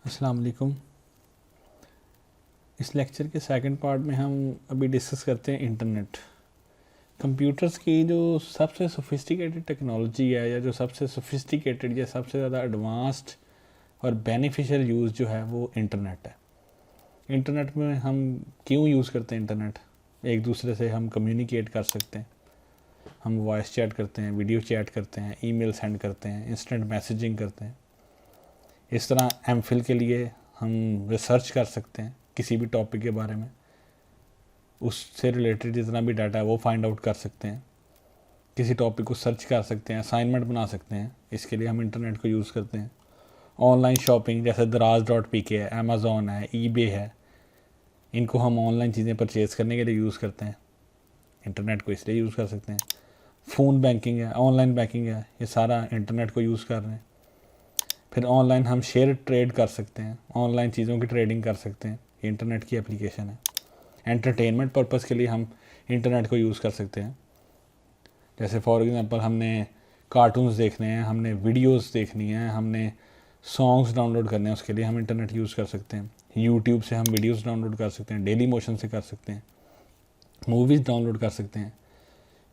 अस्सलाम वालेकुम। इस लेक्चर के सेकंड पार्ट में हम अभी डिस्कस करते हैं इंटरनेट। कंप्यूटर्स की जो सबसे सोफिस्टिकेटेड टेक्नोलॉजी है या जो सबसे सोफिस्टिकेटेड या सबसे ज़्यादा एडवांस्ड और बेनिफिशियल यूज़ जो है वो इंटरनेट है। इंटरनेट में हम क्यों यूज़ करते हैं इंटरनेट? एक दूसरे से हम कम्युनिकेट कर सकते हैं, हम वॉइस चैट करते हैं, वीडियो चैट करते हैं, ईमेल सेंड करते हैं, इंस्टेंट मैसेजिंग करते हैं। इस तरह एमफिल के लिए हम रिसर्च कर सकते हैं किसी भी टॉपिक के बारे में, उससे रिलेटेड जितना भी डाटा है वो फाइंड आउट कर सकते हैं, किसी टॉपिक को सर्च कर सकते हैं, असाइनमेंट बना सकते हैं। इसके लिए हम इंटरनेट को यूज़ करते हैं। ऑनलाइन शॉपिंग जैसे दराज.pk है, अमेज़ॉन है, ईबे है, इनको हम ऑनलाइन चीज़ें परचेज़ करने के लिए यूज़ करते हैं। इंटरनेट को इसलिए यूज़ कर सकते हैं। फ़ोन बैंकिंग है, ऑनलाइन बैंकिंग है, ये सारा इंटरनेट को यूज़ कर रहे हैं। फिर ऑनलाइन हम शेयर ट्रेड कर सकते हैं, ऑनलाइन चीज़ों की ट्रेडिंग कर सकते हैं, ये इंटरनेट की एप्लीकेशन है। एंटरटेनमेंट पर्पज़ के लिए हम इंटरनेट को यूज़ कर सकते हैं। जैसे फॉर एग्ज़ाम्पल हमने कार्टून्स देखने हैं, हमने वीडियोस देखनी है, हमने सॉन्ग्स डाउनलोड करने हैं, उसके लिए हम इंटरनेट यूज़ कर सकते हैं। यूट्यूब से हम वीडियोस डाउनलोड कर सकते हैं, डेली मोशन से कर सकते हैं, मूवीज़ डाउनलोड कर सकते हैं।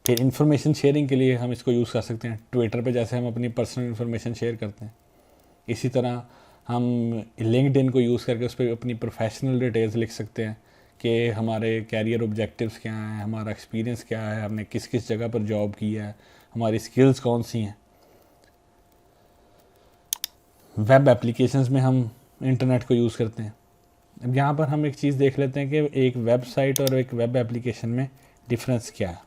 फिर इंफॉर्मेशन शेयरिंग के लिए हम इसको यूज़ कर सकते हैं। ट्विटर पे जैसे हम अपनी पर्सनल इन्फॉर्मेशन शेयर करते हैं, इसी तरह हम लिंक्डइन को यूज़ करके उस पर अपनी प्रोफेशनल डिटेल्स लिख सकते हैं कि हमारे कैरियर ऑब्जेक्टिव्स क्या हैं, हमारा एक्सपीरियंस क्या है, हमने किस किस जगह पर जॉब की है, हमारी स्किल्स कौन सी हैं। वेब एप्लीकेशंस में हम इंटरनेट को यूज़ करते हैं। अब यहाँ पर हम एक चीज़ देख लेते हैं कि एक वेबसाइट और एक वेब एप्लीकेशन में डिफरेंस क्या है।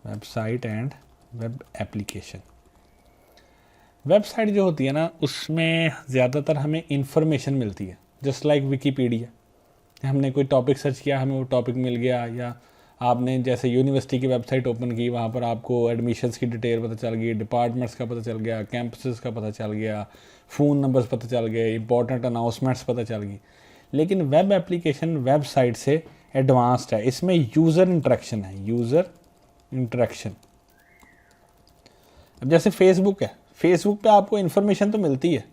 Website and web application. Website जो होती है ना, उसमें ज़्यादातर हमें इंफॉर्मेशन मिलती है, जस्ट लाइक विकीपीडिया। हमने कोई टॉपिक सर्च किया, हमें वो टॉपिक मिल गया, या आपने जैसे यूनिवर्सिटी की वेबसाइट ओपन की, वहाँ पर आपको एडमिशन्स की डिटेल पता चल गई, डिपार्टमेंट्स का पता चल गया, कैंपसेस का पता चल गया, फ़ोन नंबर्स पता चल गए, इंपॉर्टेंट अनाउंसमेंट्स पता चल गई। लेकिन वेब एप्लीकेशन वेबसाइट से एडवांस्ड है, इसमें यूज़र इंटरेक्शन है, यूज़र इंटरेक्शन। अब जैसे फेसबुक है, फेसबुक पे आपको इन्फॉर्मेशन तो मिलती है,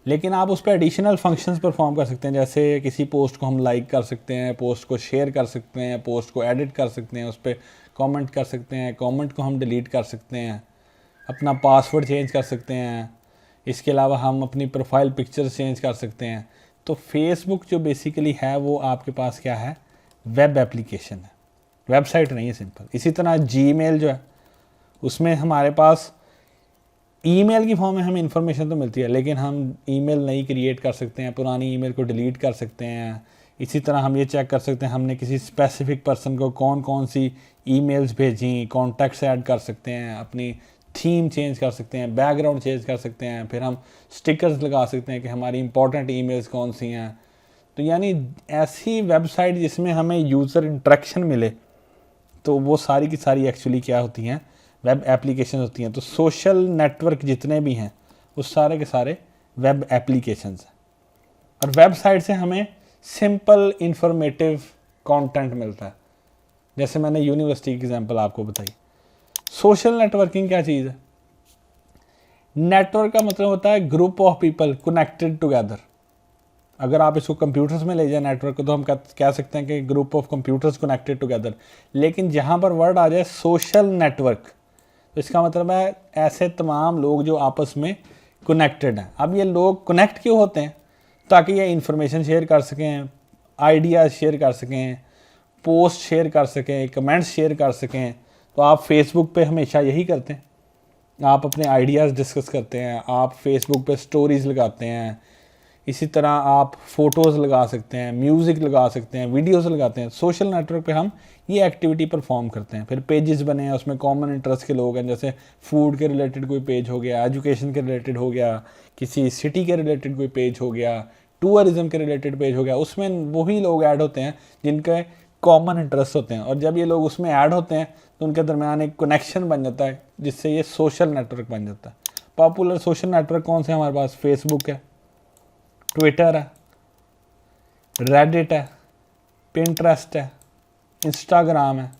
लेकिन आप उस पर एडिशनल फंक्शंस परफॉर्म कर सकते हैं। जैसे किसी पोस्ट को हम लाइक कर सकते हैं, पोस्ट को शेयर कर सकते हैं, पोस्ट को एडिट कर सकते हैं, उस पर कमेंट कर सकते हैं, कमेंट को हम डिलीट कर सकते हैं, अपना पासवर्ड चेंज कर सकते हैं। इसके अलावा हम अपनी प्रोफाइल पिक्चर्स चेंज कर सकते हैं। तो फेसबुक जो बेसिकली है वो आपके पास क्या है, वेब एप्लीकेशन है, वेबसाइट नहीं है, सिंपल। इसी तरह जीमेल जो है, उसमें हमारे पास ईमेल की फॉर्म में हमें इंफॉर्मेशन तो मिलती है, लेकिन हम ईमेल नई क्रिएट कर सकते हैं, पुरानी ईमेल को डिलीट कर सकते हैं। इसी तरह हम ये चेक कर सकते हैं हमने किसी स्पेसिफिक पर्सन को कौन कौन सी ईमेल्स भेजी, कॉन्टैक्ट्स ऐड कर सकते हैं, अपनी थीम चेंज कर सकते हैं, बैकग्राउंड चेंज कर सकते हैं। फिर हम स्टिकर्स लगा सकते हैं कि हमारी इंपॉर्टेंट ईमेल्स कौन सी हैं। तो यानी ऐसी वेबसाइट जिसमें हमें यूज़र इंटरेक्शन मिले, तो वो सारी की सारी एक्चुअली क्या होती हैं, वेब एप्लीकेशन होती हैं। तो सोशल नेटवर्क जितने भी हैं वो सारे के सारे वेब एप्लीकेशंस हैं। और वेबसाइट से हमें सिंपल इंफॉर्मेटिव कंटेंट मिलता है। जैसे मैंने यूनिवर्सिटी की एग्जांपल आपको बताई। सोशल नेटवर्किंग क्या चीज़ है? नेटवर्क का मतलब होता है group of people connected together. अगर आप इसको कंप्यूटर्स में ले जाए नेटवर्क को, तो हम कह सकते हैं कि group of computers connected together. लेकिन जहाँ पर वर्ड आ जाए सोशल नेटवर्क, तो इसका मतलब है ऐसे तमाम लोग जो आपस में कनेक्टेड हैं। अब ये लोग कनेक्ट क्यों होते हैं? ताकि ये इंफॉर्मेशन शेयर कर सकें, आइडियाज़ शेयर कर सकें, पोस्ट शेयर कर सकें, कमेंट्स शेयर कर सकें। तो आप फेसबुक पे हमेशा यही करते हैं, आप अपने आइडियाज़ डिस्कस करते हैं, आप फेसबुक पे स्टोरीज़ लगाते हैं। इसी तरह आप फ़ोटोज़ लगा सकते हैं, म्यूज़िक लगा सकते हैं, वीडियोस लगाते हैं। सोशल नेटवर्क पे हम ये एक्टिविटी परफॉर्म करते हैं। फिर पेजेस बने हैं, उसमें कॉमन इंटरेस्ट के लोग हैं, जैसे फूड के रिलेटेड कोई पेज हो गया, एजुकेशन के रिलेटेड हो गया, किसी सिटी के रिलेटेड कोई पेज हो गया, टूरिज़म के रिलेटेड पेज हो गया। उसमें वही लोग ऐड होते हैं जिनके कॉमन इंटरेस्ट होते हैं, और जब ये लोग उसमें ऐड होते हैं तो उनके दरमियान एक कनेक्शन बन जाता है, जिससे ये सोशल नेटवर्क बन जाता है। पॉपुलर सोशल नेटवर्क कौन से हमारे पास? फेसबुक है, ट्विटर है, रेडिट है, पिंटरेस्ट है, इंस्टाग्राम है।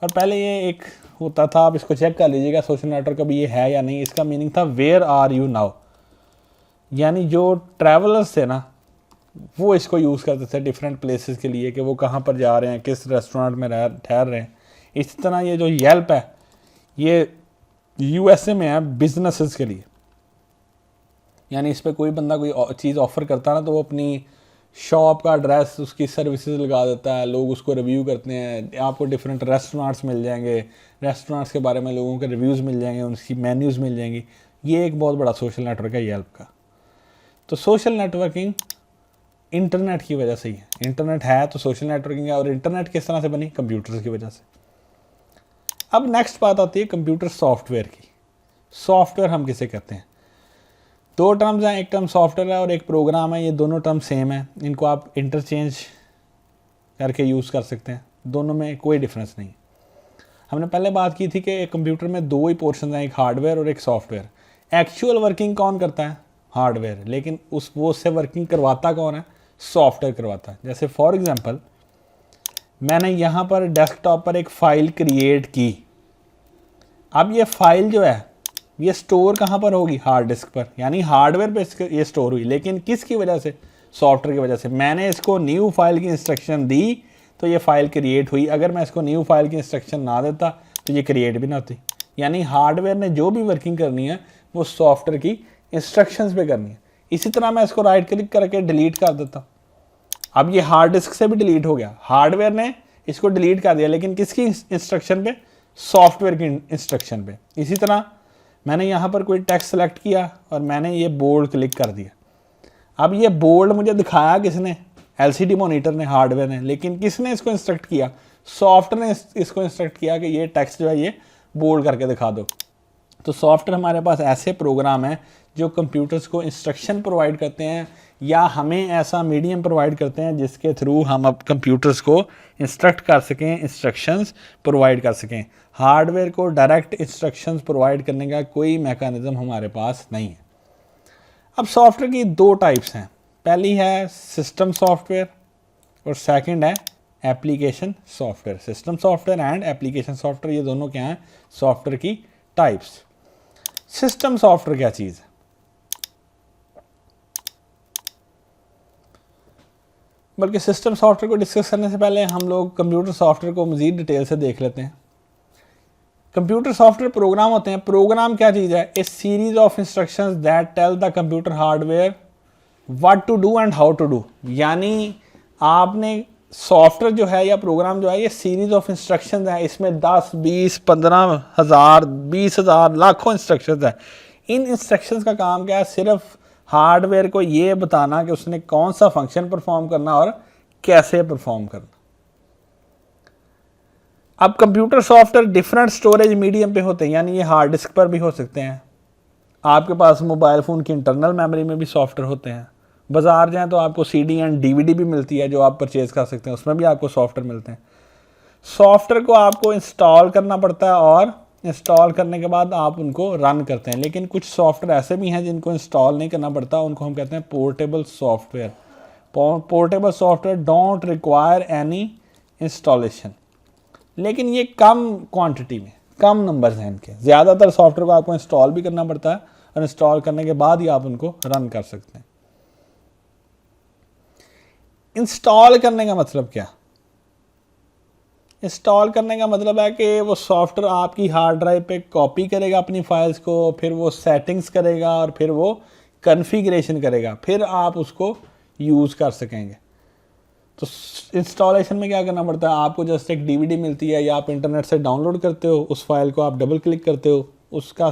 और पहले ये एक होता था, आप इसको चेक कर लीजिएगा सोशल नेटवर्क अभी ये है या नहीं। इसका मीनिंग था वेयर आर यू नाउ, यानी जो ट्रैवलर्स थे ना वो इसको यूज़ करते थे डिफरेंट प्लेसेस के लिए कि वो कहाँ पर जा रहे हैं, किस रेस्टोरेंट में ठहर रहे हैं। इसी तरह ये जो येल्प है ये यूएसए में है बिजनेसेस के लिए, यानी इस पर कोई बंदा कोई चीज़ ऑफ़र करता है ना तो वो अपनी शॉप का एड्रेस उसकी सर्विसेज लगा देता है, लोग उसको रिव्यू करते हैं, आपको डिफरेंट रेस्टोरेंट्स मिल जाएंगे, रेस्टोरेंट्स के बारे में लोगों के रिव्यूज़ मिल जाएंगे, उनकी मेन्यूज़ मिल जाएंगी। ये एक बहुत बड़ा सोशल नेटवर्क है येल्प का। तो सोशल नेटवर्किंग इंटरनेट की वजह से ही है। इंटरनेट है तो सोशल नेटवर्किंग है, और इंटरनेट किस तरह से बनी? कंप्यूटर्स की वजह से। अब नेक्स्ट बात आती है कंप्यूटर सॉफ्टवेयर की। सॉफ्टवेयर हम किसे कहते हैं? दो टर्म्स हैं, एक टर्म सॉफ्टवेयर है और एक प्रोग्राम है। ये दोनों टर्म सेम है, इनको आप इंटरचेंज करके यूज़ कर सकते हैं, दोनों में कोई डिफरेंस नहीं। हमने पहले बात की थी कि कंप्यूटर में दो ही पोर्शन हैं, एक हार्डवेयर और एक सॉफ्टवेयर। एक्चुअल वर्किंग कौन करता है? हार्डवेयर। लेकिन वो उससे वर्किंग करवाता कौन है? सॉफ्टवेयर करवाता है। जैसे फॉर एग्जांपल मैंने यहाँ पर डेस्कटॉप पर एक फ़ाइल क्रिएट की। अब ये फाइल जो है ये स्टोर कहाँ पर होगी? हार्ड डिस्क पर, यानी हार्डवेयर पे ये स्टोर हुई। लेकिन किसकी वजह से? सॉफ्टवेयर की वजह से। मैंने इसको न्यू फाइल की इंस्ट्रक्शन दी तो ये फाइल क्रिएट हुई। अगर मैं इसको न्यू फाइल की इंस्ट्रक्शन ना देता तो ये क्रिएट भी ना होती। यानी हार्डवेयर ने जो भी वर्किंग करनी है वो सॉफ्टवेयर की इंस्ट्रक्शंस पे करनी है। इसी तरह मैं इसको राइट क्लिक करके डिलीट कर देता, अब ये हार्ड डिस्क से भी डिलीट हो गया। हार्डवेयर ने इसको डिलीट कर दिया, लेकिन किसकी इंस्ट्रक्शन पे? सॉफ्टवेयर की इंस्ट्रक्शन पे। इसी तरह मैंने यहाँ पर कोई टेक्स्ट सेलेक्ट किया और मैंने ये बोल्ड क्लिक कर दिया। अब ये बोल्ड मुझे दिखाया किसने? एलसीडी मॉनिटर ने, हार्डवेयर ने। लेकिन किसने इसको इंस्ट्रक्ट किया? सॉफ्टवेयर ने इसको इंस्ट्रक्ट किया कि ये टेक्स्ट जो है ये बोल्ड करके दिखा दो। तो सॉफ्टवेयर हमारे पास ऐसे प्रोग्राम हैं जो कंप्यूटर्स को इंस्ट्रक्शन प्रोवाइड करते हैं, या हमें ऐसा मीडियम प्रोवाइड करते हैं जिसके थ्रू हम अब कंप्यूटर्स को इंस्ट्रक्ट कर सकें, इंस्ट्रक्शंस प्रोवाइड कर सकें। हार्डवेयर को डायरेक्ट इंस्ट्रक्शंस प्रोवाइड करने का कोई मैकेनिज्म हमारे पास नहीं है। अब सॉफ्टवेयर की दो टाइप्स हैं, पहली है सिस्टम सॉफ्टवेयर और सेकंड है application software. System software and application software, ये दोनों क्या हैं? सॉफ्टवेयर की टाइप्स। सिस्टम सॉफ्टवेयर क्या चीज़ है? बल्कि सिस्टम सॉफ्टवेयर को डिस्कस करने से पहले हम लोग कंप्यूटर सॉफ्टवेयर को मज़ीद डिटेल से देख लेते हैं। कंप्यूटर सॉफ्टवेयर प्रोग्राम होते हैं। प्रोग्राम क्या चीज़ है? A series of instructions that tell the computer hardware what to do and how to do. यानी आपने सॉफ्टवेयर जो है या प्रोग्राम जो है ये सीरीज ऑफ इंस्ट्रक्शंस है, इसमें 10, 20, 15,000, 20,000, लाखों इंस्ट्रक्शंस है। इन इंस्ट्रक्शंस का काम क्या है? सिर्फ हार्डवेयर को ये बताना कि उसने कौन सा फंक्शन परफॉर्म करना और कैसे परफॉर्म करना। अब computer software different storage medium पे होते हैं, यानी ये हार्ड डिस्क पर भी हो सकते हैं, आपके पास मोबाइल फ़ोन की इंटरनल मेमोरी में भी सॉफ्टवेयर होते हैं। बाज़ार जाएँ तो आपको CD एंड DVD भी मिलती है जो आप परचेज़ कर सकते हैं, उसमें भी आपको सॉफ्टवेयर मिलते हैं। सॉफ्टवेयर को आपको इंस्टॉल करना पड़ता है और इंस्टॉल करने के बाद आप उनको रन करते हैं। लेकिन कुछ सॉफ्टवेयर ऐसे भी हैं जिनको इंस्टॉल नहीं करना पड़ता, उनको हम कहते हैं portable software. Portable software don't require any installation, लेकिन ये कम क्वांटिटी में, कम नंबर्स हैं इनके। ज़्यादातर सॉफ्टवेयर को आपको इंस्टॉल भी करना पड़ता है और इंस्टॉल करने के बाद ही आप उनको रन कर सकते हैं। इंस्टॉल करने का मतलब क्या? इंस्टॉल करने का मतलब है कि वो सॉफ्टवेयर आपकी हार्ड ड्राइव पे कॉपी करेगा अपनी फाइल्स को, फिर वो सेटिंग्स करेगा और फिर वो कॉन्फ़िगरेशन करेगा, फिर आप उसको यूज़ कर सकेंगे। तो इंस्टॉलेशन में क्या करना पड़ता है? आपको जस्ट एक DVD मिलती है या आप इंटरनेट से डाउनलोड करते हो, उस फाइल को आप डबल क्लिक करते हो, उसका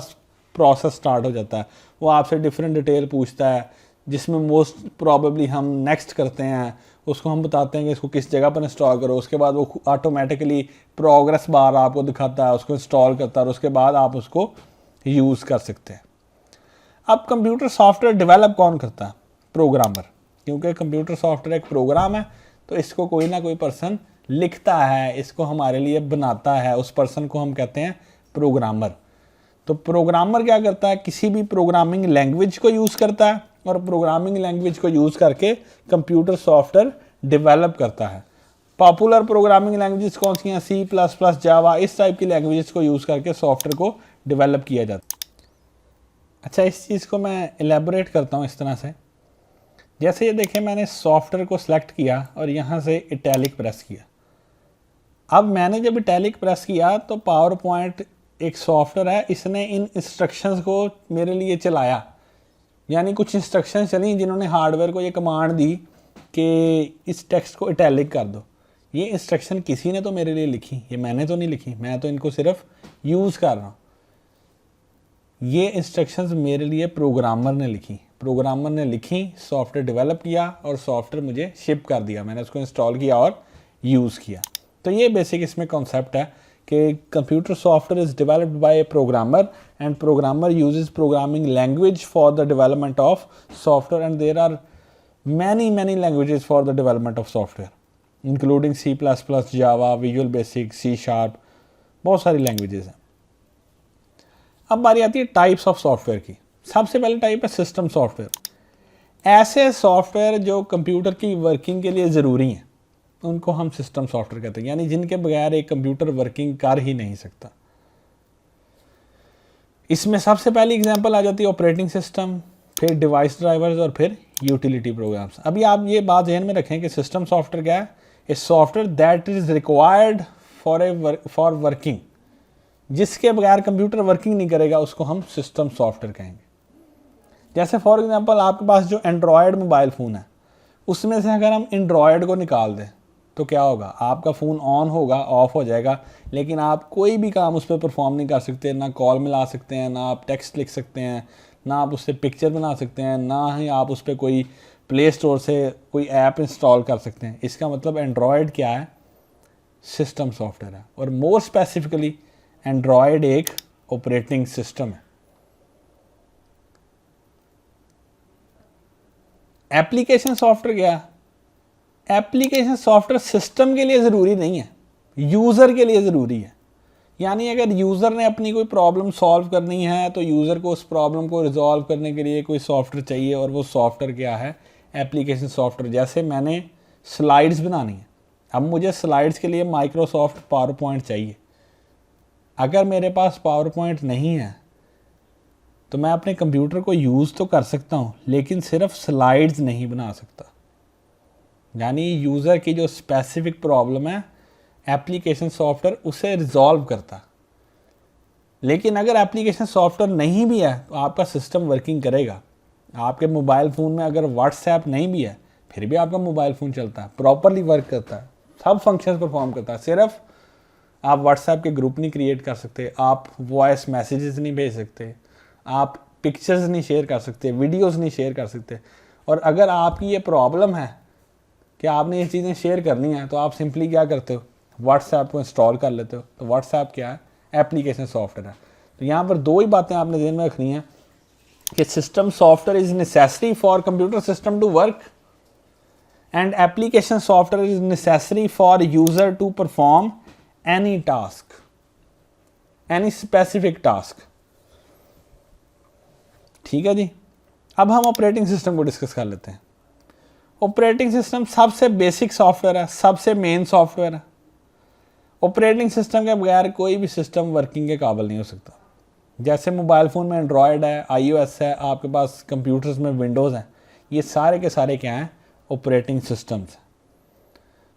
प्रोसेस स्टार्ट हो जाता है। वो आपसे डिफरेंट डिटेल पूछता है जिसमें मोस्ट प्रॉबेबली हम नेक्स्ट करते हैं, उसको हम बताते हैं कि इसको किस जगह पर इंस्टॉल करो। उसके बाद वो ऑटोमेटिकली प्रोग्रेस बार आपको दिखाता है, उसको इंस्टॉल करता है और उसके बाद आप उसको यूज़ कर सकते हैं। अब कंप्यूटर सॉफ्टवेयर डेवलप कौन करता है? प्रोग्रामर। क्योंकि कंप्यूटर सॉफ्टवेयर एक प्रोग्राम है तो इसको कोई ना कोई पर्सन लिखता है, इसको हमारे लिए बनाता है, उस पर्सन को हम कहते हैं प्रोग्रामर। तो प्रोग्रामर क्या करता है? किसी भी प्रोग्रामिंग लैंग्वेज को यूज़ करता है और प्रोग्रामिंग लैंग्वेज को यूज़ करके कंप्यूटर सॉफ्टवेयर डेवलप करता है। पॉपुलर प्रोग्रामिंग लैंग्वेजेस कौन सी हैं? C++, जावा, इस टाइप की लैंग्वेजेस को यूज़ करके सॉफ्टवेयर को डेवलप किया जाता है। अच्छा, इस चीज़ को मैं एलेबोरेट करता हूँ इस तरह से। जैसे ये देखें, मैंने सॉफ्टवेयर को सिलेक्ट किया और यहाँ से इटैलिक प्रेस किया। अब मैंने जब इटैलिक प्रेस किया तो पावर पॉइंट एक सॉफ्टवेयर है, इसने इन इंस्ट्रक्शंस को मेरे लिए चलाया। यानी कुछ इंस्ट्रक्शंस चली जिन्होंने हार्डवेयर को ये कमांड दी कि इस टेक्स्ट को इटैलिक कर दो। ये इंस्ट्रक्शन किसी ने तो मेरे लिए लिखी, ये मैंने तो नहीं लिखी, मैं तो इनको सिर्फ यूज़ कर रहा हूँ। ये इंस्ट्रक्शंस मेरे लिए प्रोग्रामर ने लिखी, सॉफ्टवेयर डेवलप किया और सॉफ्टवेयर मुझे शिप कर दिया, मैंने उसको इंस्टॉल किया और यूज़ किया। तो ये बेसिक इसमें कॉन्सेप्ट है कि computer software is developed by a programmer and programmer uses programming language for the development of software and there are many languages for the development of software including C++, Java, Visual Basic, C#, बहुत सारी languages हैं। अब बारी आती है types of software की। सबसे पहले टाइप है सिस्टम सॉफ्टवेयर। ऐसे सॉफ्टवेयर जो कंप्यूटर की वर्किंग के लिए ज़रूरी हैं उनको हम सिस्टम सॉफ्टवेयर कहते हैं, यानी जिनके बगैर एक कंप्यूटर वर्किंग कर ही नहीं सकता। इसमें सबसे पहली एग्जांपल आ जाती है ऑपरेटिंग सिस्टम, फिर डिवाइस ड्राइवर्स और फिर यूटिलिटी प्रोग्राम्स। अभी आप ये बात ध्यान में रखें कि सिस्टम सॉफ्टवेयर क्या है? A software that is required for working, जिसके बगैर कंप्यूटर वर्किंग नहीं करेगा उसको हम सिस्टम सॉफ्टवेयर कहेंगे। जैसे फॉर एग्जांपल आपके पास जो एंड्रॉयड मोबाइल फ़ोन है उसमें से अगर हम एंड्रॉयड को निकाल दें तो क्या होगा? आपका फ़ोन ऑन होगा, ऑफ हो जाएगा, लेकिन आप कोई भी काम उस पर परफॉर्म नहीं कर सकते। ना कॉल मिला सकते हैं, ना आप टेक्स्ट लिख सकते हैं, ना आप उससे पिक्चर बना सकते हैं, ना ही आप उस पर कोई प्ले स्टोर से कोई ऐप इंस्टॉल कर सकते हैं। इसका मतलब एंड्रॉयड क्या है? सिस्टम सॉफ्टवेयर है। और मोर स्पेसिफिकली एंड्रॉयड एक ऑपरेटिंग सिस्टम है। एप्लीकेशन सॉफ्टवेयर क्या है? एप्लीकेशन सॉफ्टवेयर सिस्टम के लिए ज़रूरी नहीं है, यूज़र के लिए ज़रूरी है। यानी अगर यूज़र ने अपनी कोई प्रॉब्लम सॉल्व करनी है तो यूज़र को उस प्रॉब्लम को रिजॉल्व करने के लिए कोई सॉफ्टवेयर चाहिए, और वो सॉफ्टवेयर क्या है? Application software. जैसे मैंने स्लाइड्स बनानी है, अब मुझे स्लाइड्स के लिए माइक्रोसॉफ्ट पावर पॉइंट चाहिए। अगर मेरे पास पावर पॉइंट नहीं है तो मैं अपने कंप्यूटर को यूज़ तो कर सकता हूँ, लेकिन सिर्फ स्लाइड्स नहीं बना सकता। यानी यूज़र की जो स्पेसिफिक प्रॉब्लम है एप्लीकेशन सॉफ्टवेयर उसे रिजॉल्व करता। लेकिन अगर एप्लीकेशन सॉफ्टवेयर नहीं भी है तो आपका सिस्टम वर्किंग करेगा। आपके मोबाइल फ़ोन में अगर व्हाट्सएप नहीं भी है फिर भी आपका मोबाइल फ़ोन चलता है, प्रॉपरली वर्क करता है, सब फंक्शंस परफॉर्म करता है। सिर्फ आप व्हाट्सएप के ग्रुप नहीं क्रिएट कर सकते, आप वॉइस मैसेजेस नहीं भेज सकते, आप पिक्चर्स नहीं शेयर कर सकते, वीडियोस नहीं शेयर कर सकते। और अगर आपकी ये प्रॉब्लम है कि आपने ये चीज़ें शेयर करनी है तो आप सिंपली क्या करते हो? व्हाट्सएप को इंस्टॉल कर लेते हो। तो व्हाट्सएप क्या है? एप्लीकेशन सॉफ्टवेयर है। तो यहाँ पर दो ही बातें आपने ध्यान में रखनी है कि system software is necessary for computer system to work and application software is necessary for user to perform any task, any specific task. ठीक है जी। अब हम ऑपरेटिंग सिस्टम को डिस्कस कर लेते हैं। ऑपरेटिंग सिस्टम सबसे बेसिक सॉफ्टवेयर है, सबसे मेन सॉफ्टवेयर है। ऑपरेटिंग सिस्टम के बगैर कोई भी सिस्टम वर्किंग के काबिल नहीं हो सकता। जैसे मोबाइल फ़ोन में एंड्रॉयड है, iOS है, आपके पास कंप्यूटर्स में विंडोज़ हैं, ये सारे के सारे क्या हैं? Operating systems.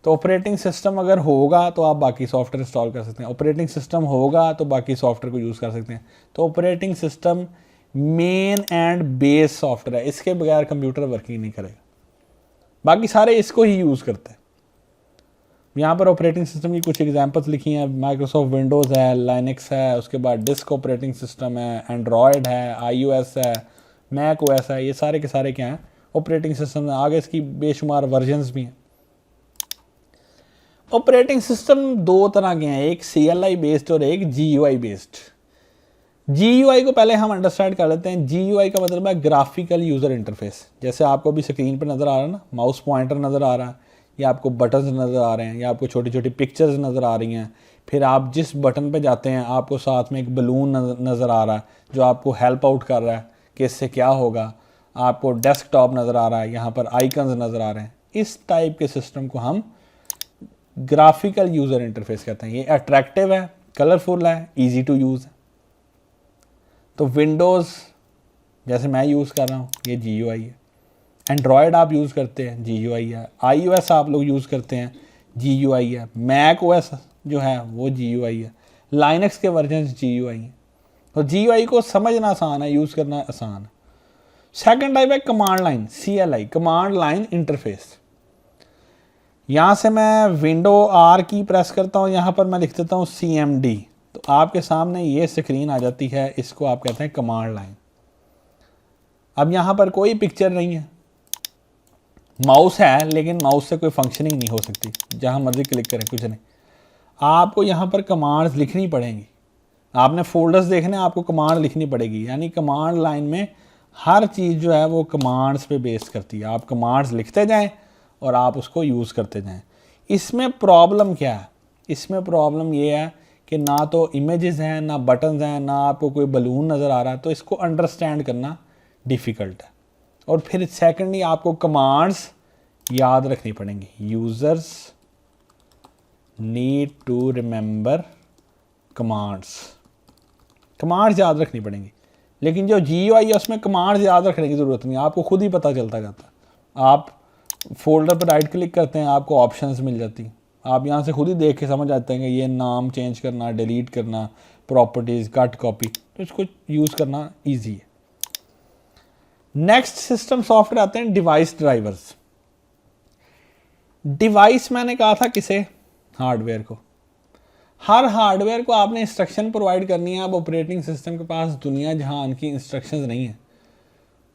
तो ऑपरेटिंग सिस्टम अगर होगा तो आप बाकी सॉफ्टवेयर इंस्टॉल कर सकते हैं, ऑपरेटिंग सिस्टम होगा तो बाकी सॉफ्टवेयर को यूज़ कर सकते हैं। तो operating system main and base software है, इसके बगैर कंप्यूटर वर्किंग नहीं करेगा। बाकी सारे इसको ही यूज़ करते हैं। यहाँ पर ऑपरेटिंग सिस्टम की कुछ एग्जांपल्स लिखी हैं। माइक्रोसॉफ्ट विंडोज़ है, लाइनक्स है, उसके बाद डिस्क ऑपरेटिंग सिस्टम है, एंड्रॉयड है, iOS है, मैक ओएस है, ये सारे के सारे क्या हैं? ऑपरेटिंग सिस्टम है। आगे इसकी बेशुमार वर्जन्स भी हैं। ऑपरेटिंग सिस्टम दो तरह के हैं, एक CLI बेस्ड और एक GUI बेस्ड। GUI को पहले हम अंडरस्टैंड कर लेते हैं। GUI का मतलब है ग्राफिकल यूज़र इंटरफेस। जैसे आपको भी स्क्रीन पर नज़र आ रहा है ना, माउस पॉइंटर नज़र आ रहा है, या आपको बटन्स नज़र आ रहे हैं, या आपको छोटी छोटी पिक्चर्स नज़र आ रही हैं। फिर आप जिस बटन पे जाते हैं आपको साथ में एक बलून नज़र आ रहा है जो आपको हेल्प आउट कर रहा है कि इससे क्या होगा। आपको डेस्कटॉप नज़र आ रहा है, यहाँ पर आइकन्स नज़र आ रहे हैं। इस टाइप के सिस्टम को हम ग्राफिकल यूज़र इंटरफेस कहते हैं। ये अट्रैक्टिव है, कलरफुल है, ईजी टू यूज़ है। तो विंडोज़ जैसे मैं यूज़ कर रहा हूँ ये GUI है। एंड्रॉयड आप यूज़ करते हैं GUI है। iOS आप लोग यूज़ करते हैं GUI है। मैक OS जो है वो GUI है। लाइनक्स के वर्जन GUI हैं। तो GUI को समझना आसान है, यूज़ करना आसान है। सेकंड टाइप है command line, CLI, command line interface. यहाँ से मैं विंडो R की प्रेस करता हूँ, यहाँ पर मैं लिख देता हूँ CMD, तो आपके सामने ये स्क्रीन आ जाती है। इसको आप कहते हैं कमांड लाइन। अब यहाँ पर कोई पिक्चर नहीं है, माउस है लेकिन माउस से कोई फंक्शनिंग नहीं हो सकती, जहाँ मर्जी क्लिक करें कुछ नहीं। आपको यहाँ पर कमांड्स लिखनी पड़ेंगी। आपने फोल्डर्स देखने, आपको कमांड लिखनी पड़ेगी। यानी कमांड लाइन में हर चीज़ जो है वो कमांड्स पे बेस करती है। आप कमांड्स लिखते जाएं और आप उसको यूज़ करते जाएं। इसमें प्रॉब्लम क्या है? इसमें प्रॉब्लम ये है कि ना तो इमेजेस हैं, ना बटन्स हैं, ना आपको कोई बलून नज़र आ रहा है, तो इसको अंडरस्टैंड करना डिफ़िकल्ट है। और फिर सेकेंडली आपको कमांड्स याद रखनी पड़ेंगी। Users need to remember commands, commands याद रखनी पड़ेंगी। लेकिन जो GUI है उसमें कमांड्स याद रखने की ज़रूरत नहीं, आपको खुद ही पता चलता जाता है। आप फोल्डर पर राइट क्लिक करते हैं, आपको ऑप्शंस मिल जाती हैं। आप यहाँ से खुद ही देख के समझ आते हैं कि ये नाम चेंज करना, डिलीट करना, प्रॉपर्टीज़, कट कॉपी, तो इसको यूज़ करना ईजी है। नेक्स्ट सिस्टम सॉफ्टवेयर आते हैं डिवाइस ड्राइवर्स। डिवाइस मैंने कहा था किसे? हार्डवेयर को। हर हार्डवेयर को आपने इंस्ट्रक्शन प्रोवाइड करनी है। अब ऑपरेटिंग सिस्टम के पास दुनिया जहान की इंस्ट्रक्शंस नहीं है।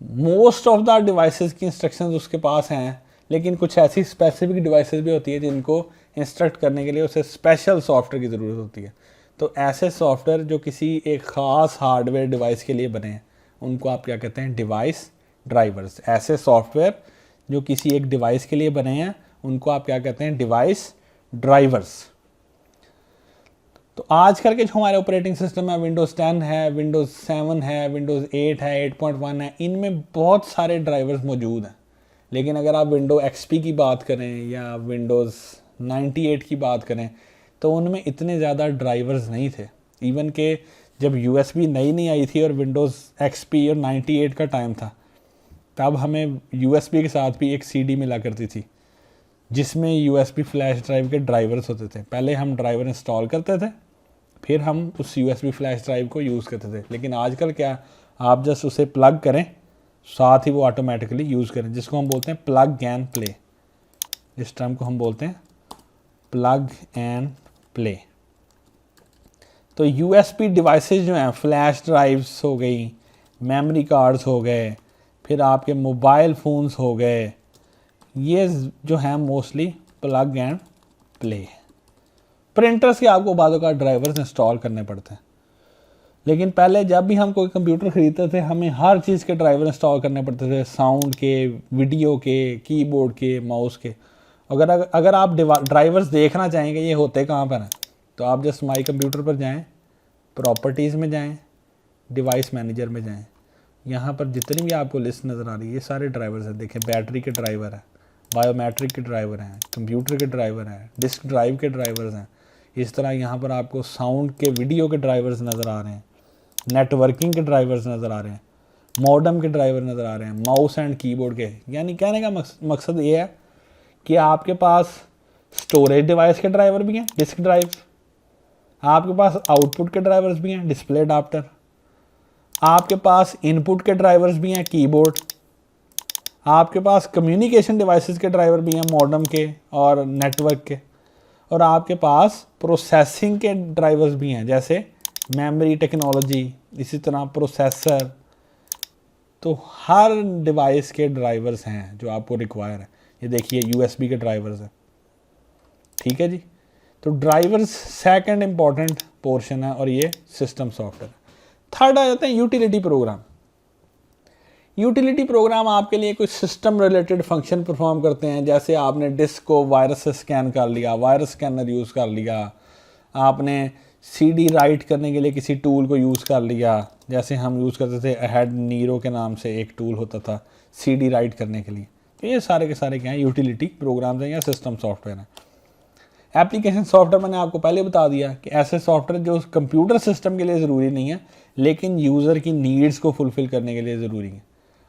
मोस्ट ऑफ द डिवाइसेस की इंस्ट्रक्शंस उसके पास हैं, लेकिन कुछ ऐसी स्पेसिफिक डिवाइसेस भी होती है जिनको इंस्ट्रक्ट करने के लिए उसे स्पेशल सॉफ्टवेयर की ज़रूरत होती है। तो ऐसे सॉफ्टवेयर जो किसी एक ख़ास हार्डवेयर डिवाइस के लिए बने हैं, उनको आप क्या कहते हैं? Device drivers. ऐसे सॉफ्टवेयर जो किसी एक डिवाइस के लिए बने हैं, उनको आप क्या कहते हैं? Device drivers. तो आजकल के जो हमारे ऑपरेटिंग सिस्टम है, विंडोज़ 10 है, विंडोज़ 7 है, विंडोज़ 8 है, 8.1 है, इनमें बहुत सारे ड्राइवर्स मौजूद हैं। लेकिन अगर आप विंडो XP की बात करें या विंडोज़ 98 की बात करें, तो उनमें इतने ज़्यादा ड्राइवर्स नहीं थे। इवन के जब USB नई आई थी और विंडोज़ XP और 98 का टाइम था, तब हमें USB के साथ भी एक CD मिला करती थी जिसमें USB फ्लैश ड्राइव के ड्राइवर्स होते थे। पहले हम ड्राइवर इंस्टॉल करते थे, फिर हम उस USB फ्लैश ड्राइव को यूज़ करते थे। लेकिन आजकल क्या, आप जस्ट उसे प्लग करें, साथ ही वो ऑटोमेटिकली यूज़ करें, जिसको हम बोलते हैं प्लग एंड प्ले। इस टर्म को हम बोलते हैं प्लग एंड प्ले। तो USB डिवाइसेस जो हैं, फ्लैश ड्राइव्स हो गई, मेमोरी कार्ड्स हो गए, फिर आपके मोबाइल फ़ोन्स हो गए, ये जो हैं mostly plug and play. Printers के आपको बाज़ औक़ात ड्राइवर्स इंस्टॉल करने पड़ते हैं, लेकिन पहले जब भी हम कोई कंप्यूटर ख़रीदते थे, हमें हर चीज़ के ड्राइवर इंस्टॉल करने पड़ते थे, साउंड के, वीडियो के, कीबोर्ड के, माउस के। अगर आप ड्राइवर्स देखना चाहेंगे ये होते कहाँ पर हैं, तो आप जस्ट माई कंप्यूटर पर जाएं, प्रॉपर्टीज़ में जाएं, डिवाइस मैनेजर में जाएं। यहाँ पर जितनी भी आपको लिस्ट नज़र आ रही है, ये सारे ड्राइवर्स हैं। देखें, बैटरी के ड्राइवर हैं, बायोमेट्रिक के ड्राइवर हैं, कंप्यूटर के ड्राइवर हैं, डिस्क ड्राइव के ड्राइवर्स हैं। इस तरह यहाँ पर आपको साउंड के, वीडियो के ड्राइवर्स नज़र आ रहे हैं, नेटवर्किंग के ड्राइवर्स नज़र आ रहे हैं, मॉडेम के ड्राइवर नज़र आ रहे हैं, माउस एंड कीबोर्ड के। यानी कहने का मकसद ये है कि आपके पास स्टोरेज डिवाइस के ड्राइवर भी हैं, डिस्क ड्राइव, आपके पास आउटपुट के ड्राइवर्स भी हैं, डिस्प्ले अडाप्टर, आपके पास इनपुट के ड्राइवर्स भी हैं, कीबोर्ड, आपके पास कम्युनिकेशन डिवाइसेस के ड्राइवर भी हैं, मॉडेम के और नेटवर्क के, और आपके पास प्रोसेसिंग के ड्राइवर्स भी हैं, जैसे मेमोरी टेक्नोलॉजी, इसी तरह प्रोसेसर। तो हर डिवाइस के ड्राइवर्स हैं जो आपको रिक्वायर है। ये देखिए USB के ड्राइवर्स हैं, ठीक है जी। तो ड्राइवर्स सेकंड इम्पॉर्टेंट पोर्शन है, और ये सिस्टम सॉफ्टवेयर। थर्ड आ जाते हैं यूटिलिटी प्रोग्राम। यूटिलिटी प्रोग्राम आपके लिए कोई सिस्टम रिलेटेड फंक्शन परफॉर्म करते हैं। जैसे आपने डिस्क को वायरस से स्कैन कर लिया, वायरस स्कैनर यूज़ कर लिया, आपने CD राइट करने के लिए किसी टूल को यूज़ कर लिया, जैसे हम यूज़ करते थे अहेड नीरो के नाम से एक टूल होता था CD राइट करने के लिए। तो ये सारे के सारे क्या हैं? यूटिलिटी प्रोग्राम्स हैं या सिस्टम सॉफ्टवेयर हैं। एप्लीकेशन सॉफ्टवेयर मैंने आपको पहले बता दिया कि ऐसे सॉफ्टवेयर जो कंप्यूटर सिस्टम के लिए ज़रूरी नहीं है लेकिन यूज़र की नीड्स को फुलफ़िल करने के लिए ज़रूरी है।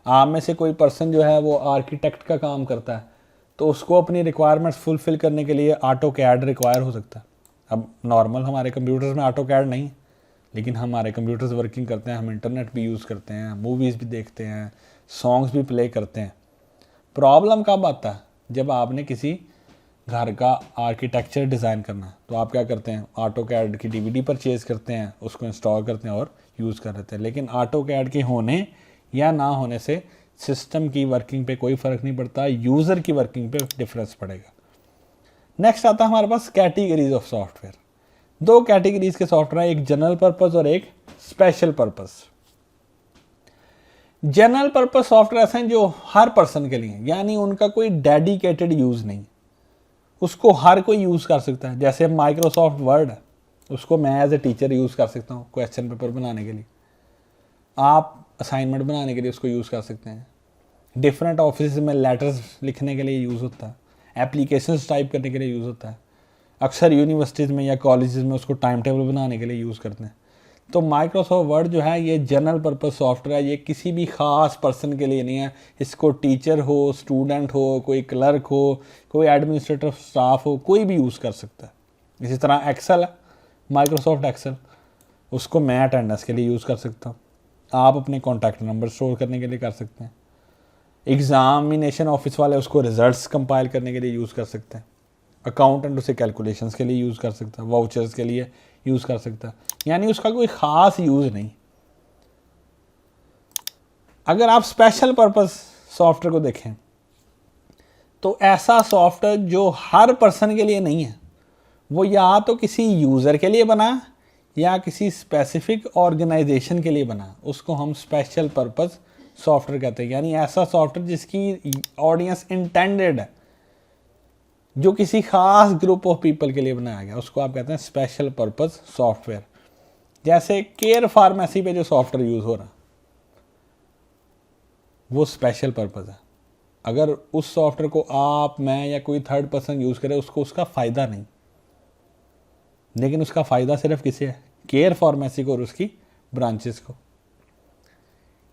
आप में से कोई पर्सन जो है वो आर्किटेक्ट का काम करता है तो उसको अपनी रिक्वायरमेंट्स फुलफ़िल करने के लिए ऑटो कैड रिक्वायर हो सकता है। अब नॉर्मल हमारे कंप्यूटर्स में ऑटो कैड नहीं, लेकिन हमारे कंप्यूटर्स वर्किंग करते हैं, हम इंटरनेट भी यूज़ करते हैं, मूवीज़ भी देखते हैं, सॉन्ग्स भी प्ले करते हैं। प्रॉब्लम कब आता है? जब आपने किसी घर का आर्किटेक्चर डिज़ाइन करना है तो आप क्या करते हैं, ऑटो कैड की डीवीडी परचेज़ करते हैं, उसको इंस्टॉल करते हैं और यूज़ कर लेते हैं। लेकिन ऑटो कैड के होने या ना होने से सिस्टम की वर्किंग पे कोई फ़र्क नहीं पड़ता, यूज़र की वर्किंग पे डिफरेंस पड़ेगा। नेक्स्ट आता है हमारे पास कैटेगरीज ऑफ सॉफ्टवेयर। दो कैटेगरीज के सॉफ्टवेयर, एक जनरल पर्पस और एक special purpose. General purpose software ऐसे हैं जो हर पर्सन के लिए, यानी उनका कोई डेडिकेटेड यूज़ नहीं, उसको हर कोई यूज़ कर सकता है। जैसे माइक्रोसॉफ्ट वर्ड है, उसको मैं एज ए टीचर यूज़ कर सकता हूँ क्वेश्चन पेपर बनाने के लिए, आप असाइनमेंट बनाने के लिए उसको यूज़ कर सकते हैं, डिफरेंट ऑफिस में लेटर्स लिखने के लिए यूज़ होता है, एप्लीकेशंस टाइप करने के लिए यूज़ होता है, अक्सर यूनिवर्सिटीज़ में या कॉलेजेस में उसको टाइम टेबल बनाने के लिए यूज़ करते हैं। तो माइक्रोसॉफ्ट वर्ड जो है ये जनरल पर्पस सॉफ्टवेयर है, ये किसी भी ख़ास पर्सन के लिए नहीं है। इसको टीचर हो, स्टूडेंट हो, कोई क्लर्क हो, कोई एडमिनिस्ट्रेटिव स्टाफ हो, कोई भी यूज़ कर सकता है। इसी तरह एक्सेल है, माइक्रोसॉफ्ट एक्सेल, उसको मैं अटेंडेंस के लिए यूज़ कर सकता हूँ, आप अपने कॉन्टैक्ट नंबर स्टोर करने के लिए कर सकते हैं, एग्ज़ामिनेशन ऑफिस वाले उसको रिजल्ट्स कंपाइल करने के लिए यूज़ कर सकते हैं, अकाउंटेंट उसे कैलकुलेशंस के लिए यूज़ कर सकता है, वाउचर्स के लिए यूज़ कर सकता है, यानी उसका कोई ख़ास यूज़ नहीं। अगर आप स्पेशल पर्पस सॉफ्टवेयर को देखें तो ऐसा सॉफ्टवेयर जो हर पर्सन के लिए नहीं है, वो या तो किसी यूज़र के लिए बना या किसी स्पेसिफिक ऑर्गेनाइजेशन के लिए बना, उसको हम स्पेशल पर्पस सॉफ्टवेयर कहते हैं। यानी ऐसा सॉफ्टवेयर जिसकी ऑडियंस इंटेंडेड है, जो किसी खास ग्रुप ऑफ पीपल के लिए बनाया गया, उसको आप कहते हैं स्पेशल पर्पस सॉफ्टवेयर। जैसे केयर फार्मेसी पे जो सॉफ्टवेयर यूज़ हो रहा वो स्पेशल पर्पस है। अगर उस सॉफ्टवेयर को आप, मैं या कोई थर्ड पर्सन यूज़ करे, उसको उसका फ़ायदा नहीं, लेकिन उसका फ़ायदा सिर्फ किसे है? केयर फार्मेसी को और उसकी ब्रांचेस को।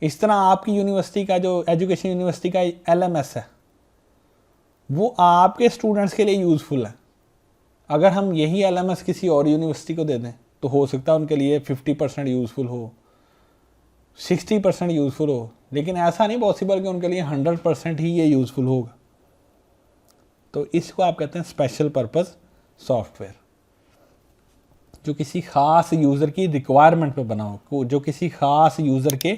इस तरह आपकी यूनिवर्सिटी का जो एजुकेशन यूनिवर्सिटी का LMS है वो आपके स्टूडेंट्स के लिए यूज़फुल है। अगर हम यही LMS किसी और यूनिवर्सिटी को दे दें तो हो सकता है उनके लिए 50% यूज़फुल हो, 60% यूज़फुल हो, लेकिन ऐसा नहीं पॉसिबल कि उनके लिए 100% ही ये यूज़फुल होगा। तो इसको आप कहते हैं स्पेशल पर्पस सॉफ्टवेयर, जो किसी ख़ास यूज़र की रिक्वायरमेंट पे बना हो, जो किसी ख़ास यूज़र के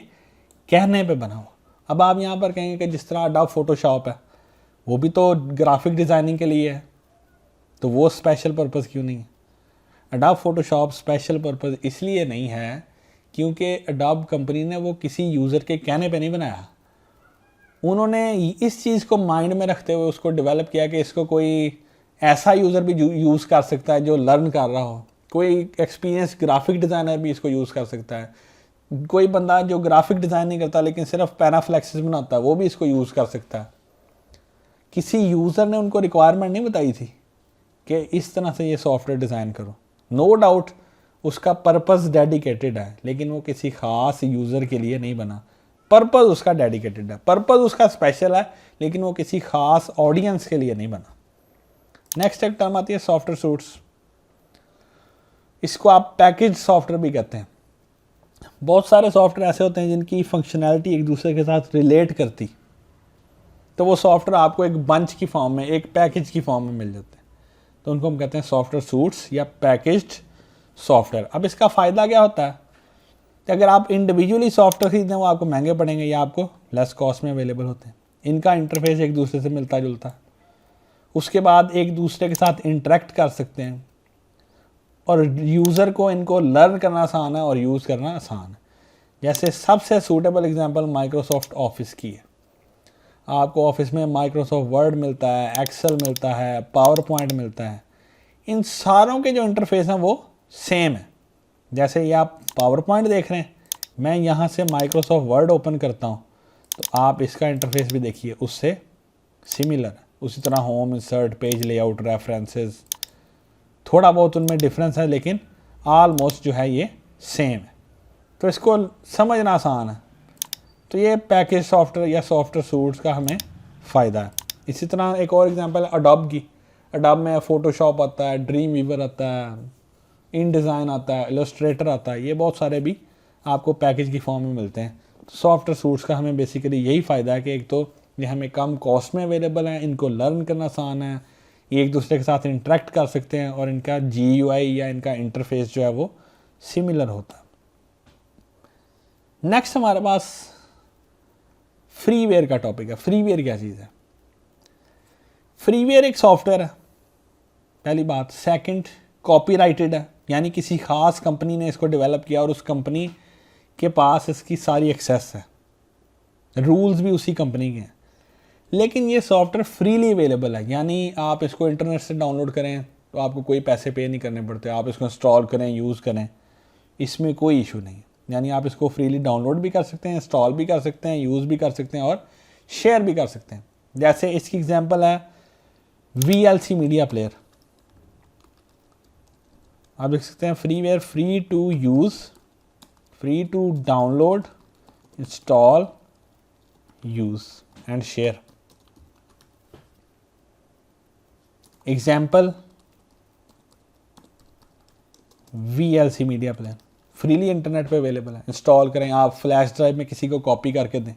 कहने पे बना हो। अब आप यहाँ पर कहेंगे कि जिस तरह अडोब फोटोशॉप है, वो भी तो ग्राफिक डिज़ाइनिंग के लिए है, तो वो स्पेशल पर्पस क्यों नहीं है? अडोब फोटोशॉप स्पेशल पर्पस इसलिए नहीं है क्योंकि अडोब कंपनी ने वो किसी यूज़र के कहने पे नहीं बनाया, उन्होंने इस चीज़ को माइंड में रखते हुए उसको डेवलप किया कि इसको कोई ऐसा यूज़र भी यूज़ कर सकता है जो लर्न कर रहा हो, कोई एक्सपीरियंस ग्राफिक डिज़ाइनर भी इसको यूज़ कर सकता है, कोई बंदा जो ग्राफिक डिज़ाइन नहीं करता लेकिन सिर्फ पैनाफ्लेक्सेस बनाता है वो भी इसको यूज़ कर सकता है। किसी यूज़र ने उनको रिक्वायरमेंट नहीं बताई थी कि इस तरह से ये सॉफ्टवेयर डिज़ाइन करो। नो डाउट उसका पर्पस डेडिकेटेड है, लेकिन वो किसी ख़ास यूज़र के लिए नहीं बना, पर्पस उसका डेडिकेटेड है, पर्पस उसका स्पेशल है, लेकिन वो किसी ख़ास ऑडियंस के लिए नहीं बना। नेक्स्ट एक टर्म आती है सॉफ्टवेयर सूट्स। इसको आप पैकेज सॉफ्टवेयर भी कहते हैं। बहुत सारे सॉफ्टवेयर ऐसे होते हैं जिनकी फंक्शनैलिटी एक दूसरे के साथ रिलेट करती, तो वो सॉफ्टवेयर आपको एक बंच की फॉर्म में, एक पैकेज की फॉर्म में मिल जाते हैं, तो उनको हम कहते हैं सॉफ्टवेयर सूट्स या पैकेज्ड सॉफ्टवेयर। अब इसका फ़ायदा क्या होता है कि अगर आप इंडिविजुअली सॉफ्टवेयर खरीदें वो आपको महंगे पड़ेंगे या आपको लेस कॉस्ट में अवेलेबल होते हैं। इनका इंटरफेस एक दूसरे से मिलता जुलता है, उसके बाद एक दूसरे के साथ इंटरेक्ट कर सकते हैं, और यूज़र को इनको लर्न करना आसान है और यूज़ करना आसान है। जैसे सबसे सूटेबल एग्जांपल माइक्रोसॉफ्ट ऑफिस की है। आपको ऑफिस में माइक्रोसॉफ्ट वर्ड मिलता है, एक्सेल मिलता है, पावर पॉइंट मिलता है, इन सारों के जो इंटरफेस हैं वो सेम है। जैसे ये आप पावर पॉइंट देख रहे हैं, मैं यहाँ से माइक्रोसॉफ्ट वर्ड ओपन करता हूँ तो आप इसका इंटरफेस भी देखिए उससे सिमिलर है। उसी तरह home, insert, page layout, references, थोड़ा बहुत उनमें डिफरेंस है लेकिन ऑलमोस्ट जो है ये सेम है। तो इसको समझना आसान है। तो ये पैकेज सॉफ्टवेयर या सॉफ्टवेयर सूट्स का हमें फ़ायदा है। इसी तरह एक और एग्जांपल है अडोब की। अडोब में फ़ोटोशॉप आता है, ड्रीम वीवर आता है, इन डिज़ाइन आता है, इलस्ट्रेटर आता है, ये बहुत सारे भी आपको पैकेज की फॉर्म में मिलते हैं। सॉफ्टवेयर सूट्स का हमें बेसिकली यही फ़ायदा है कि एक तो ये हमें कम कॉस्ट में अवेलेबल हैं, इनको लर्न करना आसान है, ये एक दूसरे के साथ इंटरेक्ट कर सकते हैं और इनका GUI या इनका इंटरफेस जो है वो सिमिलर होता है। नेक्स्ट हमारे पास फ्रीवेयर का टॉपिक है। फ्रीवेयर क्या चीज़ है? फ्रीवेयर एक सॉफ्टवेयर है, पहली बात। सेकंड, कॉपीराइटेड है, यानी किसी खास कंपनी ने इसको डेवलप किया और उस कंपनी के पास इसकी सारी एक्सेस है, रूल्स भी उसी कंपनी के हैं। लेकिन ये सॉफ्टवेयर फ्रीली अवेलेबल है, यानी आप इसको इंटरनेट से डाउनलोड करें तो आपको कोई पैसे पे नहीं करने पड़ते, आप इसको इंस्टॉल करें, यूज़ करें, इसमें कोई इशू नहीं। यानी आप इसको फ्रीली डाउनलोड भी कर सकते हैं, इंस्टॉल भी कर सकते हैं, यूज़ भी कर सकते हैं और शेयर भी कर सकते हैं। जैसे इसकी एग्जांपल है VLC मीडिया प्लेयर। आप देख सकते हैं freeware, free to use, free to download, install, use and share. Example VLC media player freely internet पे अवेलेबल है, इंस्टॉल करें, आप फ्लैश ड्राइव में किसी को कॉपी करके दें,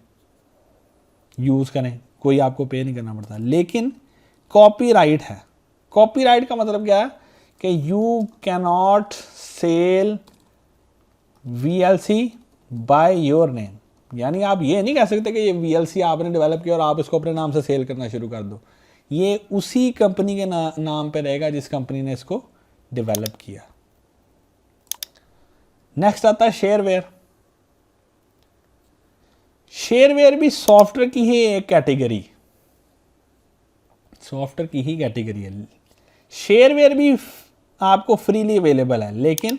यूज़ करें, कोई आपको पे नहीं करना पड़ता। लेकिन कॉपीराइट है। कॉपीराइट का मतलब क्या है कि you can not sell VLC by your name, यानी आप ये नहीं कह सकते कि ये VLC आपने डेवलप किया और आप इसको अपने नाम से सेल करना शुरू कर दो। ये उसी कंपनी के नाम पे रहेगा जिस कंपनी ने इसको डेवलप किया। नेक्स्ट आता है शेयरवेयर। शेयरवेयर भी सॉफ्टवेयर की ही एक कैटेगरी, सॉफ्टवेयर की ही कैटेगरी है। शेयरवेयर भी आपको फ्रीली अवेलेबल है लेकिन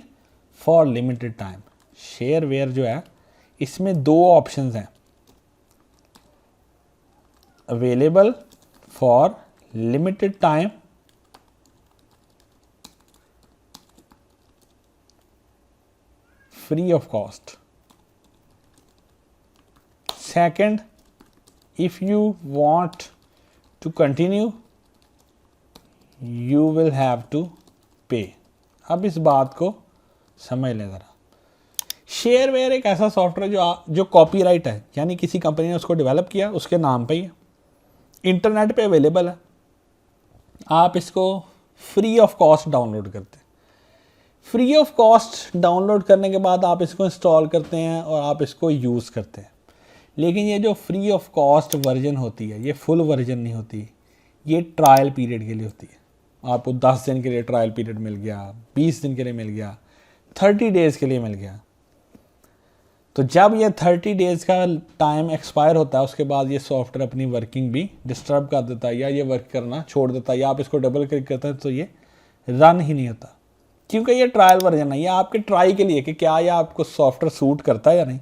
फॉर लिमिटेड टाइम। शेयरवेयर जो है इसमें दो ऑप्शंस हैं, available for limited time free of cost. Second, if you want to continue, you will have to pay. अब इस बात को समझ लें ज़रा। शेयरवेयर एक ऐसा सॉफ्टवेयर जो कॉपीराइट है, यानी किसी कंपनी ने उसको डेवलप किया, उसके नाम पे ही है, इंटरनेट पे अवेलेबल है, आप इसको फ्री ऑफ कॉस्ट डाउनलोड करते हैं। फ्री ऑफ कॉस्ट डाउनलोड करने के बाद आप इसको इंस्टॉल करते हैं और आप इसको यूज़ करते हैं। लेकिन ये जो फ्री ऑफ कॉस्ट वर्जन होती है ये फुल वर्जन नहीं होती, ये ट्रायल पीरियड के लिए होती है। आपको 10 दिन के लिए ट्रायल पीरियड मिल गया, 20 दिन के लिए मिल गया, 30 डेज़ के लिए मिल गया। तो जब ये 30 डेज़ का टाइम एक्सपायर होता है उसके बाद ये सॉफ्टवेयर अपनी वर्किंग भी डिस्टर्ब कर देता है या ये वर्क करना छोड़ देता है, या आप इसको डबल क्लिक करते हैं तो ये रन ही नहीं होता, क्योंकि ये ट्रायल वर्जन है। ये आपके ट्राई के लिए कि क्या ये आपको सॉफ्टवेयर सूट करता है या नहीं।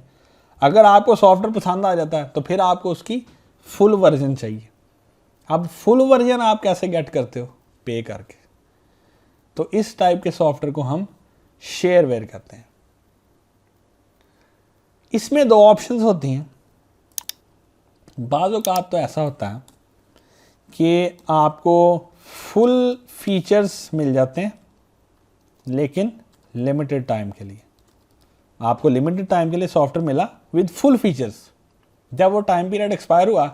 अगर आपको सॉफ्टवेयर पसंद आ जाता है तो फिर आपको उसकी फुल वर्जन चाहिए। अब फुल वर्जन आप कैसे गेट करते हो? पे करके। तो इस टाइप के सॉफ्टवेयर को हम शेयरवेयर कहते हैं। इसमें दो ऑप्शंस होती हैं। बाज़ औक़ात तो ऐसा होता है कि आपको फुल फीचर्स मिल जाते हैं लेकिन लिमिटेड टाइम के लिए। आपको लिमिटेड टाइम के लिए सॉफ्टवेयर मिला विद फुल फीचर्स, जब वो टाइम पीरियड एक्सपायर हुआ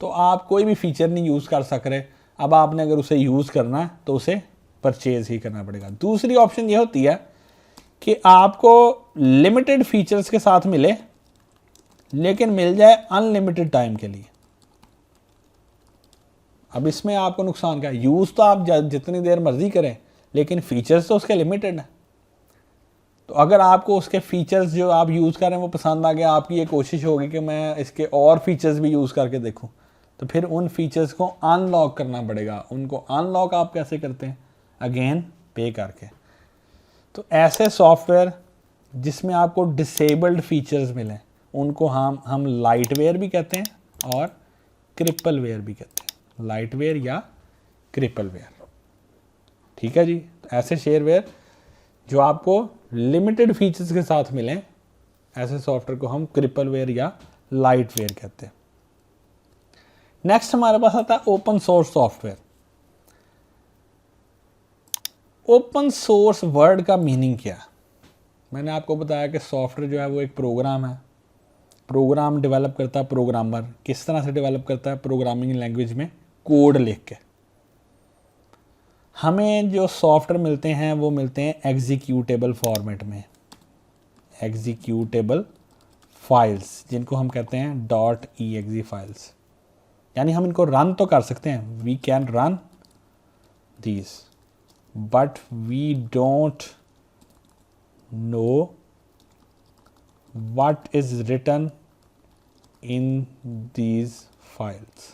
तो आप कोई भी फीचर नहीं यूज़ कर सक रहे। अब आपने अगर उसे यूज़ करना है तो उसे परचेज़ ही करना पड़ेगा। दूसरी ऑप्शन ये होती है कि आपको लिमिटेड फीचर्स के साथ मिले लेकिन मिल जाए अनलिमिटेड टाइम के लिए। अब इसमें आपको नुकसान क्या है? यूज़ तो आप जितनी देर मर्जी करें लेकिन फीचर्स तो उसके लिमिटेड हैं। तो अगर आपको उसके फीचर्स जो आप यूज़ कर रहे हैं वो पसंद आ गया, आपकी ये कोशिश होगी कि मैं इसके और फीचर्स भी यूज़ करके देखूं, तो फिर उन फीचर्स को अनलॉक करना पड़ेगा। उनको अनलॉक आप कैसे करते हैं? अगेन पे करके। तो ऐसे सॉफ्टवेयर जिसमें आपको डिसेबल्ड फीचर्स मिलें उनको हम लाइटवेयर भी कहते हैं और क्रिपलवेयर भी कहते हैं। लाइटवेयर या क्रिपलवेयर, ठीक है जी। तो ऐसे शेयरवेयर जो आपको लिमिटेड फीचर्स के साथ मिलें, ऐसे सॉफ्टवेयर को हम क्रिपलवेयर या लाइटवेयर कहते हैं। नेक्स्ट हमारे पास आता है open source software. Open source word का मीनिंग क्या है? मैंने आपको बताया कि सॉफ्टवेयर जो है वो एक प्रोग्राम है। प्रोग्राम डेवलप करता है प्रोग्रामर। किस तरह से डेवलप करता है? प्रोग्रामिंग लैंग्वेज में कोड लिख के। हमें जो सॉफ्टवेयर मिलते हैं वो मिलते हैं एग्जीक्यूटेबल फॉर्मेट में, एग्जीक्यूटेबल फाइल्स, जिनको हम कहते हैं .exe फाइल्स। यानी हम इनको रन तो कर सकते हैं, we can run these, but we don't know what is written in these files।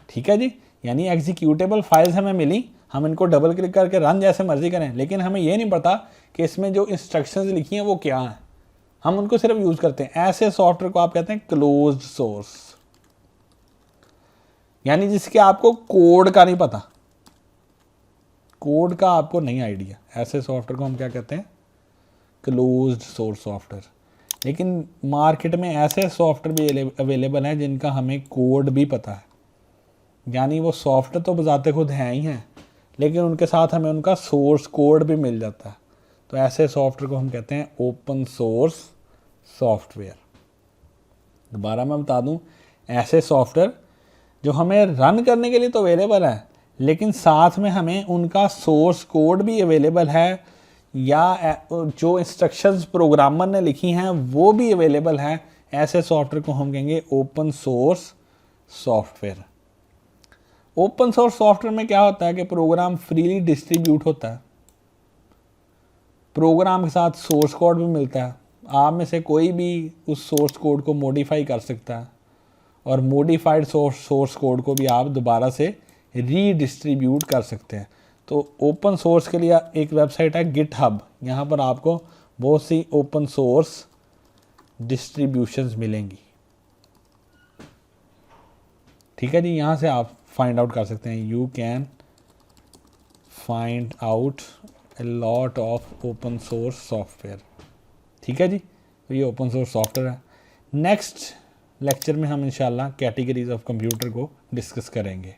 ठीक है जी, यानी एग्जीक्यूटेबल फाइल्स हमें मिली, हम इनको डबल क्लिक करके रन जैसे मर्जी करें, लेकिन हमें ये नहीं पता कि इसमें जो इंस्ट्रक्शंस लिखी हैं वो क्या हैं। हम उनको सिर्फ यूज़ करते हैं। ऐसे सॉफ्टवेयर को आप कहते हैं क्लोज्ड सोर्स, यानी जिसके आपको कोड का नहीं पता, कोड का आपको नहीं आइडिया। ऐसे सॉफ्टवेयर को हम क्या कहते हैं? Closed source software. लेकिन मार्केट में ऐसे सॉफ्टवेयर भी अवेलेबल हैं जिनका हमें कोड भी पता है, यानी वो सॉफ्टवेयर तो बजाते खुद हैं ही हैं, लेकिन उनके साथ हमें उनका सोर्स कोड भी मिल जाता है। तो ऐसे सॉफ्टवेयर को हम कहते हैं ओपन सोर्स सॉफ्टवेयर। दोबारा मैं बता दूं, ऐसे सॉफ्टवेयर जो हमें रन करने के लिए तो अवेलेबल है, लेकिन साथ में हमें उनका सोर्स कोड भी अवेलेबल है, या जो इंस्ट्रक्शंस प्रोग्रामर ने लिखी हैं वो भी अवेलेबल हैं। ऐसे सॉफ्टवेयर को हम कहेंगे open source software. Open source software में क्या होता है कि प्रोग्राम फ्रीली डिस्ट्रीब्यूट होता है, प्रोग्राम के साथ सोर्स कोड भी मिलता है। आप में से कोई भी उस सोर्स कोड को मॉडिफाई कर सकता है, और मॉडिफाइड सोर्स कोड को भी आप दोबारा से रीडिस्ट्रीब्यूट कर सकते हैं। तो ओपन सोर्स के लिए एक वेबसाइट है गिटहब, यहाँ पर आपको बहुत सी ओपन सोर्स डिस्ट्रीब्यूशंस मिलेंगी। ठीक है जी, यहाँ से आप फाइंड आउट कर सकते हैं। You can find out a lot of open source software. ठीक है जी, तो ये ओपन सोर्स सॉफ्टवेयर है। नेक्स्ट लेक्चर में हम इंशाल्लाह कैटेगरीज ऑफ कंप्यूटर को डिस्कस करेंगे।